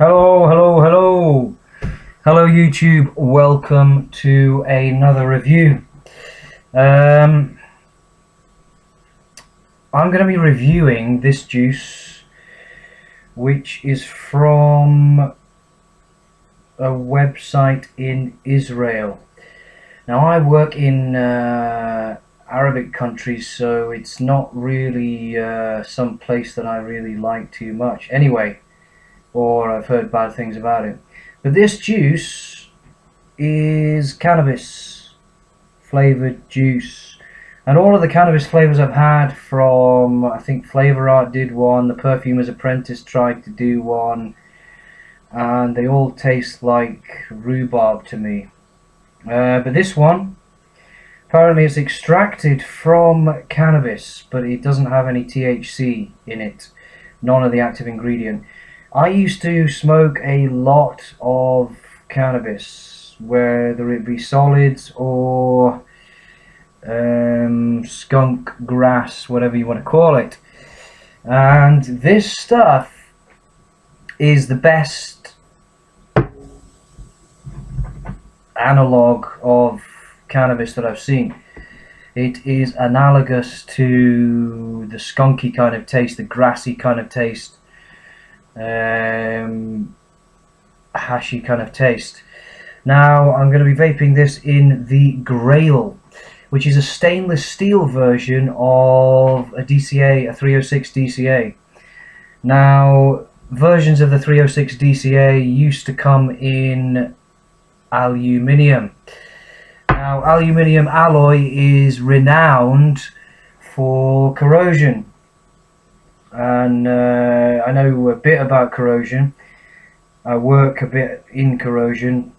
Hello YouTube, welcome to another review. I'm going to be reviewing this juice, which is from a website in Israel. Now I work in Arabic countries, so it's not really some place that I really like too much anyway, or I've heard bad things about it. But this juice is cannabis flavored juice, and all of the cannabis flavors I've had from, I think Flavor Art did one, the Perfumer's Apprentice tried to do one, and they all taste like rhubarb to me. But this one, apparently it's extracted from cannabis, but it doesn't have any THC in it, none of the active ingredient. I used to smoke a lot of cannabis, whether it be solids or skunk grass, whatever you want to call it. And this stuff is the best analog of cannabis that I've seen. It is analogous to the skunky kind of taste, the grassy kind of taste, hashy kind of taste. Now I'm going to be vaping this in the Grail, which is a stainless steel version of a DCA, a 306 DCA. Now versions of the 306 DCA used to come in aluminium. Now aluminium alloy is renowned for corrosion, and I know a bit about corrosion. I work a bit in corrosion,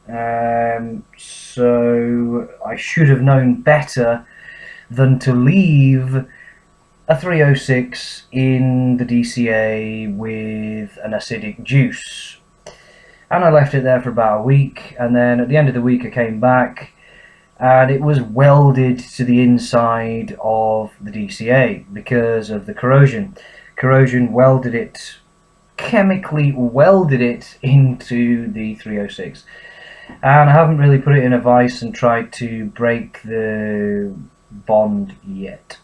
so I should have known better than to leave a 306 in the DCA with an acidic juice. And I left it there for about a week, and then at the end of the week I came back and it was welded to the inside of the DCA because of the corrosion. Corrosion welded it, chemically welded it into the 306, and I haven't really put it in a vise and tried to break the bond yet,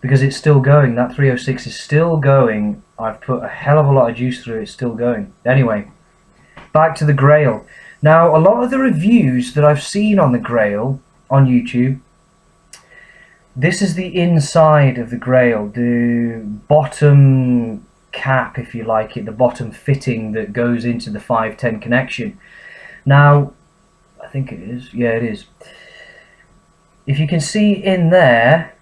because it's still going. That 306 is still going. I've put a hell of a lot of juice through it, it's still going. Anyway, back to the Grail. Now a lot of the reviews that I've seen on the Grail on YouTube, this is the inside of the Grail, the bottom cap, if you like it, the bottom fitting that goes into the 510 connection. Now, I think it is, yeah it is. If you can see in there,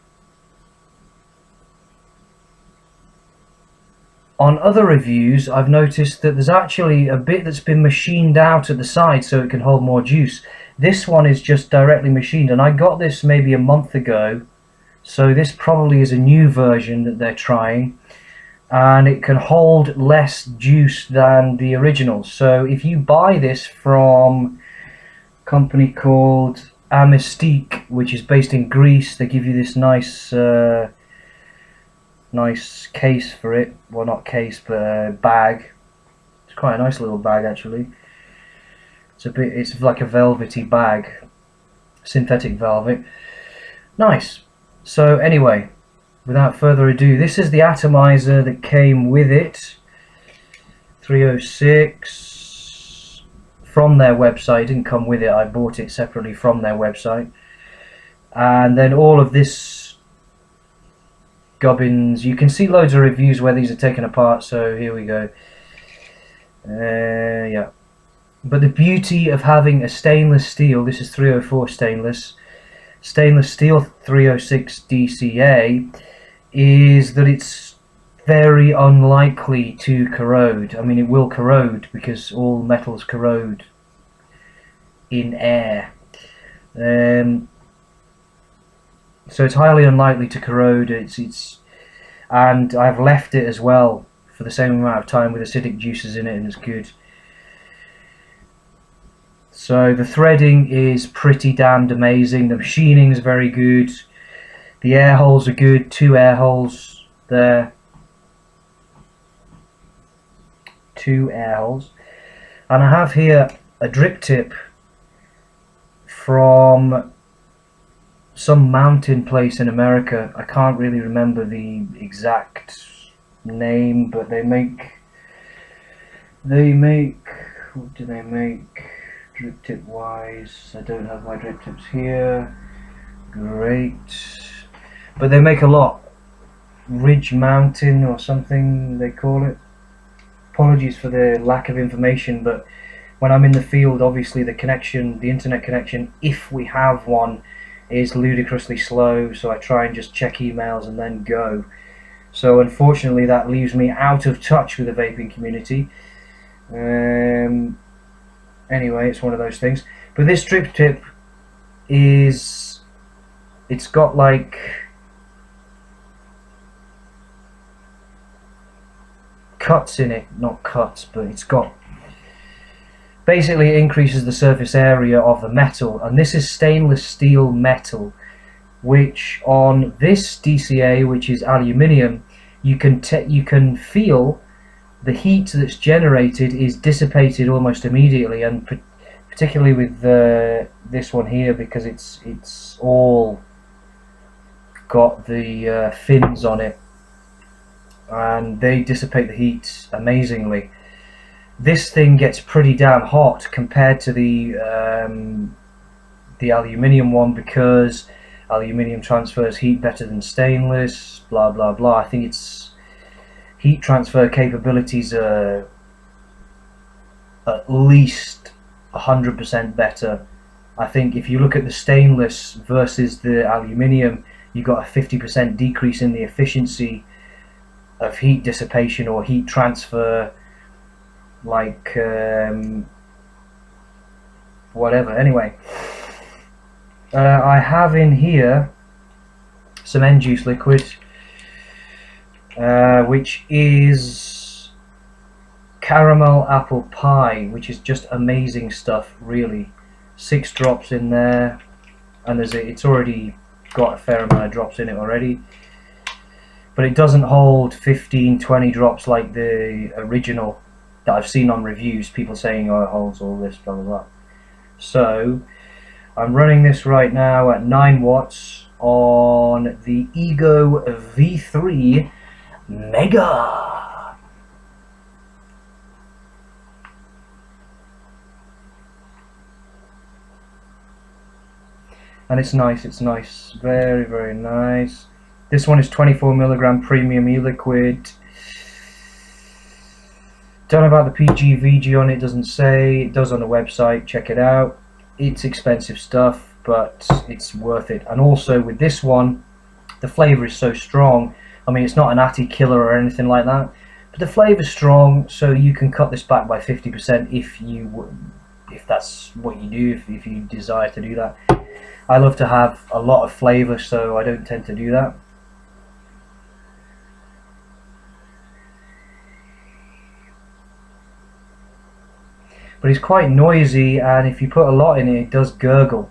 on other reviews I've noticed that there's actually a bit that's been machined out at the side so it can hold more juice. This one is just directly machined, and I got this maybe a month ago, so this probably is a new version that they're trying, and it can hold less juice than the original. So if you buy this from a company called Atmistique, which is based in Greece, they give you this nice nice case for it. Well, not case, but bag. It's quite a nice little bag actually. It's like a velvety bag, synthetic velvet. Nice. So anyway, without further ado, this is the atomizer that came with it. 306 from their website. It didn't come with it, I bought it separately from their website. And then all of this gubbins, you can see loads of reviews where these are taken apart, so here we go. Yeah, but the beauty of having a stainless steel, this is 304 stainless steel 306 DCA, is that it's very unlikely to corrode. I mean, it will corrode because all metals corrode in air, so it's highly unlikely to corrode. And I've left it as well for the same amount of time with acidic juices in it, and it's good. So the threading is pretty damned amazing. The machining is very good. The air holes are good. 2 air holes there. 2 air holes. And I have here a drip tip from some mountain place in America. I can't really remember the exact name, but they make what do they make drip tip wise? I don't have my drip tips here. Great. But they make a lot. Ridge Mountain or something they call it. Apologies for the lack of information, but when I'm in the field, obviously the internet connection, if we have one, is ludicrously slow, so I try and just check emails and then go. So unfortunately that leaves me out of touch with the vaping community. Anyway, it's one of those things. But this drip tip it's got like cuts in it, not cuts, but it's got, basically it increases the surface area of the metal, and this is stainless steel metal, which on this DCA, which is aluminium, you can feel the heat that's generated is dissipated almost immediately, and particularly with this one here, because it's all got the fins on it, and they dissipate the heat amazingly. This thing gets pretty damn hot compared to the aluminium one, because aluminium transfers heat better than stainless, blah blah blah. I think its heat transfer capabilities are at least 100% better. I think if you look at the stainless versus the aluminium, you got a 50% decrease in the efficiency of heat dissipation or heat transfer, like whatever. Anyway, I have in here some ENJUICE liquid, which is caramel apple pie, which is just amazing stuff, really. 6 drops in there, and it's already got a fair amount of drops in it already, but it doesn't hold 15-20 drops like the original that I've seen on reviews, people saying, oh, it holds all this, blah blah blah. So I'm running this right now at 9 watts on the Ego V3 Mega. And it's nice, very very nice. This one is 24 milligram premium e-liquid. Don't know about the PG/VG on it, doesn't say. It does on the website, check it out. It's expensive stuff, but it's worth it. And also with this one, the flavour is so strong. I mean, it's not an Atty killer or anything like that, but the flavour's strong, so you can cut this back by 50% if that's what you do, if you desire to do that. I love to have a lot of flavour, so I don't tend to do that. But it's quite noisy, and if you put a lot in it, it does gurgle.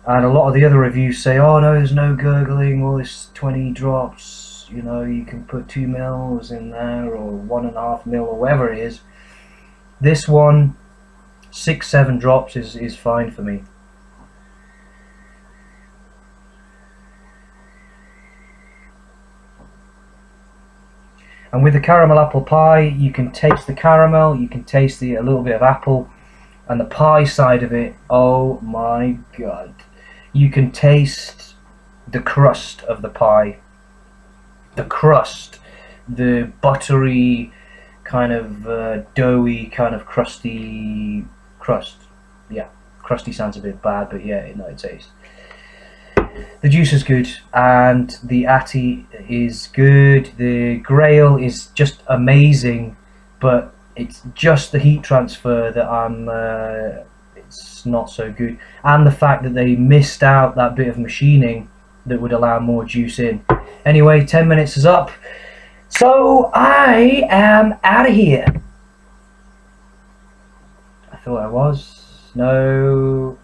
And a lot of the other reviews say, oh no, there's no gurgling, or it's 20 drops, you know, you can put 2 mils in there, or 1.5 mil, or whatever it is. This one, 6-7 drops is fine for me. And with the caramel apple pie, you can taste the caramel, you can taste a little bit of apple, and the pie side of it, oh my god. You can taste the crust of the pie. The crust, the buttery, kind of doughy, kind of crusty crust. Yeah, crusty sounds a bit bad, but yeah, no, it tastes. The juice is good, and the Atty is good. The Grail is just amazing, but it's just the heat transfer that it's not so good, and the fact that they missed out that bit of machining that would allow more juice in. Anyway, 10 minutes is up, so I am out of here. I thought I was. No.